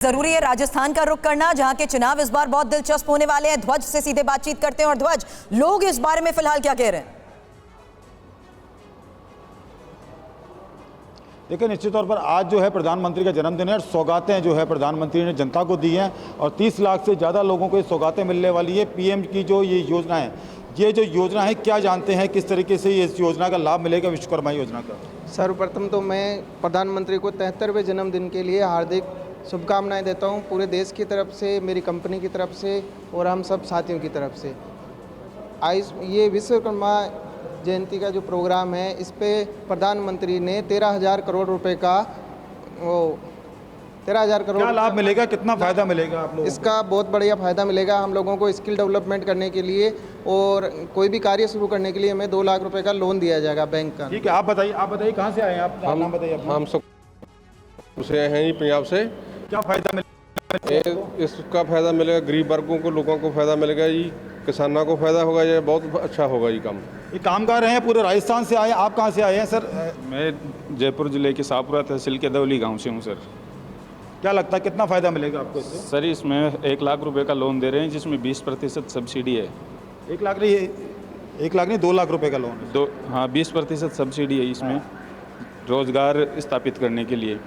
जरूरी है राजस्थान का रुख करना, जहां के चुनाव इस बार बहुत दिलचस्प होने वाले हैं। ध्वज से सीधे बातचीत करते हैं। और ध्वज, लोग इस बारे में फिलहाल क्या कह रहे हैं? देखिए, निश्चित तौर पर आज जो है प्रधानमंत्री का जन्मदिन है और सौगातें जो है प्रधानमंत्री ने जनता को दी हैं और 30 लाख से ज़्यादा लोगों को ये सौगातें मिलने वाली है। पीएम की जो ये योजना है, ये जो योजना है, क्या जानते हैं किस तरीके से ये इस योजना का लाभ मिलेगा विश्वकर्मा योजना का? सर्वप्रथम तो मैं प्रधानमंत्री को 73वें जन्मदिन के लिए हार्दिक शुभकामनाएं देता हूं, पूरे देश की तरफ से, मेरी कंपनी की तरफ से और हम सब साथियों की तरफ से। ये विश्वकर्मा जयंती का जो प्रोग्राम है, इस पे प्रधानमंत्री ने 13,000 करोड़ रुपए का 13,000 करोड़ क्या लाभ मिलेगा, कितना फायदा मिलेगा आप लोगों को? इसका बहुत बढ़िया फायदा मिलेगा हम लोगों को। स्किल डेवलपमेंट करने के लिए और कोई भी कार्य शुरू करने के लिए हमें 2 लाख रुपए का लोन दिया जाएगा बैंक का। ठीक है, आप बताइए कहाँ से आए हैं आप? नाम बताइए अपना। हम सब उसे आए हैं जी, पंजाब से। क्या फायदा मिलेगा? इसका फायदा मिलेगा गरीब वर्गों को, लोगों को फायदा मिलेगा जी, किसानों को फायदा होगा, ये बहुत अच्छा होगा ये काम। ये कामगार हैं पूरे राजस्थान से आए, आप कहाँ से आए हैं सर? मैं जयपुर जिले के शाहपुरा तहसील के दौली गांव से हूं सर। क्या लगता है कितना फायदा मिलेगा आपको इससे? सर, इसमें 1 लाख रुपए का लोन दे रहे हैं, जिसमें 20% सब्सिडी है। 1 लाख नहीं 2 लाख रुपए का लोन है। 20% सब्सिडी है इसमें, रोजगार स्थापित करने के लिए।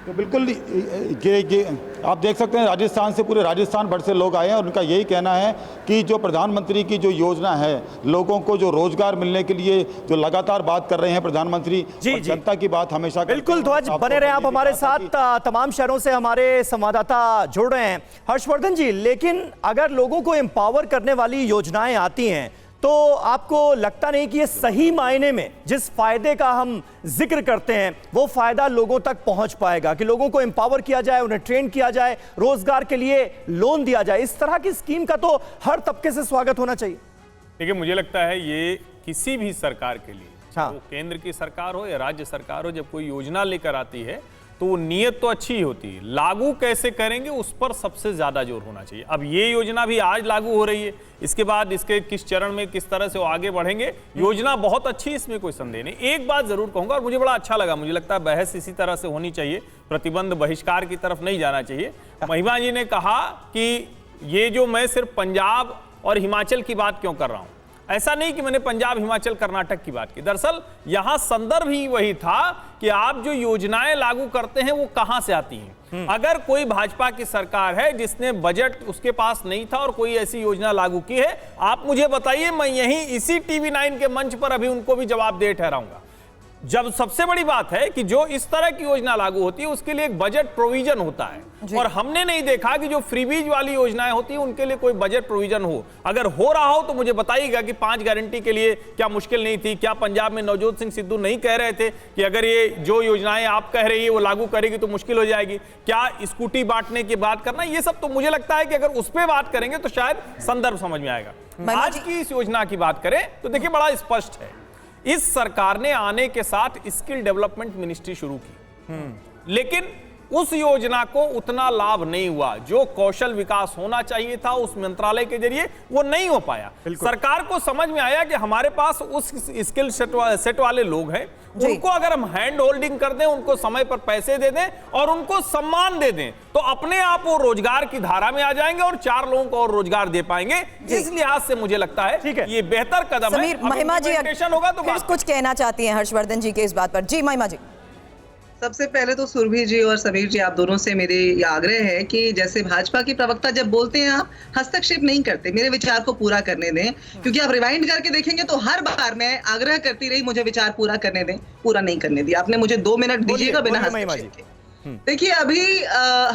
तो बिल्कुल ये आप देख सकते हैं, राजस्थान से, पूरे राजस्थान भर से लोग आए हैं और उनका यही कहना है कि जो प्रधानमंत्री की जो योजना है, लोगों को जो रोजगार मिलने के लिए जो लगातार बात कर रहे हैं प्रधानमंत्री, जी, जनता की बात हमेशा बिल्कुल। ध्वज, बने रहे आप हमारे साथ। तमाम शहरों से हमारे संवाददाता जुड़ रहे हैं। हर्षवर्धन जी, लेकिन अगर लोगों को एम्पावर करने वाली योजनाएं आती हैं तो आपको लगता नहीं कि ये सही मायने में जिस फायदे का हम जिक्र करते हैं वो फायदा लोगों तक पहुंच पाएगा, कि लोगों को एम्पावर किया जाए, उन्हें ट्रेन किया जाए, रोजगार के लिए लोन दिया जाए? इस तरह की स्कीम का तो हर तबके से स्वागत होना चाहिए। देखिए, मुझे लगता है ये किसी भी सरकार के लिए, हाँ। वो केंद्र की सरकार हो या राज्य सरकार हो, जब कोई योजना लेकर आती है तो वो नीयत तो अच्छी ही होती है, लागू कैसे करेंगे उस पर सबसे ज्यादा जोर होना चाहिए। अब ये योजना भी आज लागू हो रही है, इसके बाद इसके किस चरण में किस तरह से वो आगे बढ़ेंगे, योजना बहुत अच्छी, इसमें कोई संदेह नहीं। एक बात जरूर कहूंगा और मुझे बड़ा अच्छा लगा, मुझे लगता है बहस इसी तरह से होनी चाहिए, प्रतिबंध बहिष्कार की तरफ नहीं जाना चाहिए। महिमा जी ने कहा कि ये जो मैं सिर्फ पंजाब और हिमाचल की बात क्यों कर रहा हूं, ऐसा नहीं कि मैंने पंजाब, हिमाचल, कर्नाटक की बात की। दरअसल यहां संदर्भ ही वही था कि आप जो योजनाएं लागू करते हैं वो कहां से आती हैं। अगर कोई भाजपा की सरकार है जिसने बजट उसके पास नहीं था और कोई ऐसी योजना लागू की है, आप मुझे बताइए, मैं यहीं इसी टीवी 9 के मंच पर अभी उनको भी जवाब दे ठहराऊंगा। जब सबसे बड़ी बात है कि जो इस तरह की योजना लागू होती है उसके लिए एक बजट प्रोविजन होता है, और हमने नहीं देखा कि जो फ्रीबीज वाली योजनाएं होती है उनके लिए कोई बजट प्रोविजन हो। अगर हो रहा हो तो मुझे बताइएगा कि 5 गारंटी के लिए क्या मुश्किल नहीं थी? क्या पंजाब में नवजोत सिंह सिद्धू नहीं कह रहे थे कि अगर ये जो योजनाएं आप कह रही है वो लागू करेगी तो मुश्किल हो जाएगी? क्या स्कूटी बांटने की बात करना, ये सब तो मुझे लगता है कि अगर उस पर बात करेंगे तो शायद संदर्भ समझ में आएगा। आज की इस योजना की बात करें तो देखिए बड़ा स्पष्ट है, इस सरकार ने आने के साथ स्किल डेवलपमेंट मिनिस्ट्री शुरू की, लेकिन उस योजना को उतना लाभ नहीं हुआ। जो कौशल विकास होना चाहिए था उस मंत्रालय के जरिए वो नहीं हो पाया। सरकार को समझ में आया कि हमारे पास उस स्किल सेट वाले लोग हैं, उनको अगर हम हैंड होल्डिंग कर दें, उनको समय पर पैसे दे दें और उनको सम्मान दे दें तो अपने आप वो रोजगार की धारा में आ जाएंगे और 4 लोगों को और रोजगार दे पाएंगे। इस लिहाज से मुझे लगता है ये बेहतर कदम है। महिमा जी होगा तो कुछ कहना चाहती हैं हर्षवर्धन जी के इस बात पर? जी महिमा जी। सबसे पहले तो सुरभि जी और समीर जी, आप दोनों से मेरे ये आग्रह है कि जैसे भाजपा की प्रवक्ता जब बोलते हैं आप हस्तक्षेप नहीं करते, मेरे विचार को पूरा करने दें, क्योंकि आप रिवाइंड करके देखेंगे तो हर बार मैं आग्रह करती रही मुझे विचार पूरा करने दें, पूरा नहीं करने दिया आपने। मुझे 2 मिनट दीजिएगा बिना हस्तक्षेप के। देखिए, अभी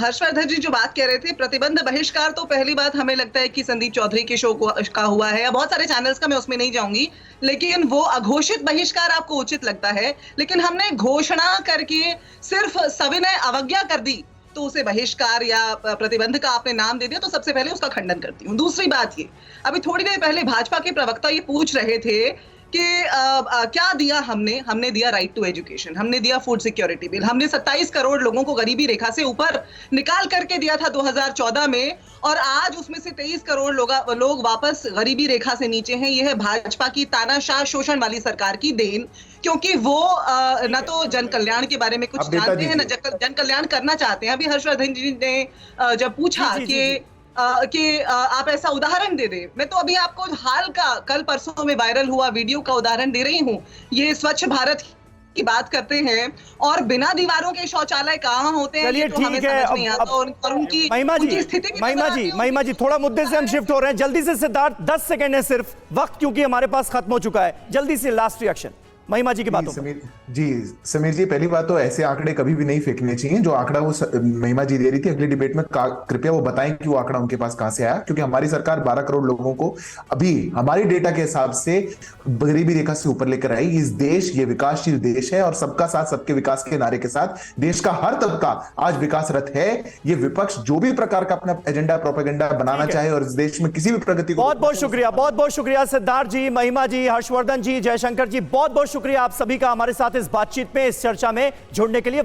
हर्षवर्धन जी जो बात कह रहे थे, प्रतिबंध बहिष्कार, तो पहली बात हमें लगता है कि संदीप चौधरी के शो का हुआ है या बहुत सारे चैनल्स का, मैं उसमें नहीं जाऊंगी, लेकिन वो अघोषित बहिष्कार आपको उचित लगता है, लेकिन हमने घोषणा करके सिर्फ सविनय अवज्ञा कर दी तो उसे बहिष्कार या प्रतिबंध का आपने नाम दे दिया, तो सबसे पहले उसका खंडन करती हूँ। दूसरी बात, ये अभी थोड़ी देर पहले भाजपा के प्रवक्ता ये पूछ रहे थे कि क्या दिया हमने दिया राइट टू एजुकेशन, हमने दिया फूड सिक्योरिटी बिल, हमने 27 करोड़ लोगों को गरीबी रेखा से ऊपर निकाल करके दिया था 2014 में, और आज उसमें से 23 करोड़ लोग वापस गरीबी रेखा से नीचे हैं। यह है भाजपा की तानाशाह शोषण वाली सरकार की देन, क्योंकि वो न तो जन कल्याण के बारे में कुछ जानते हैं, न जन कल्याण करना चाहते हैं। अभी हर्षवर्धन जी ने जब पूछा कि आप ऐसा उदाहरण दे दें, मैं तो अभी आपको हाल का कल परसों में वायरल हुआ वीडियो का उदाहरण दे रही हूँ। ये स्वच्छ भारत की बात करते हैं और बिना दीवारों के शौचालय कहाँ होते हैं, चलिए तो हमें ठीक है। समझ नहीं आता। और उनकी स्थिति भी महिमा जी थोड़ा मुद्दे से हम शिफ्ट हो रहे हैं जल्दी से। सिद्धार्थ 10 सेकंड है सिर्फ वक्त, क्योंकि हमारे पास खत्म हो चुका है। जल्दी से लास्ट रिएक्शन महिमा जी की बातों पर। समीर जी, पहली बात तो ऐसे आंकड़े कभी भी नहीं फेंकने चाहिए। जो आंकड़ा वो महिमा जी दे रही थी अगली डिबेट में, कृपया वो बताएं कि वो आंकड़ा उनके पास कहां से आया, क्योंकि हमारी सरकार 12 करोड़ लोगों को अभी हमारी डेटा के हिसाब से गरीबी रेखा से ऊपर लेकर आई। इस देश ये विकासशील देश है और सबका साथ सबके विकास के नारे के साथ देश का हर तबका आज विकासरत है। ये विपक्ष जो भी प्रकार का अपना एजेंडा प्रोपेगेंडा बनाना चाहे और इस देश में किसी भी प्रगति को, बहुत बहुत शुक्रिया सिद्धार्थ जी, महिमा जी, हर्षवर्धन जी, जयशंकर जी, बहुत शुक्रिया आप सभी का हमारे साथ इस बातचीत में, इस चर्चा में जुड़ने के लिए।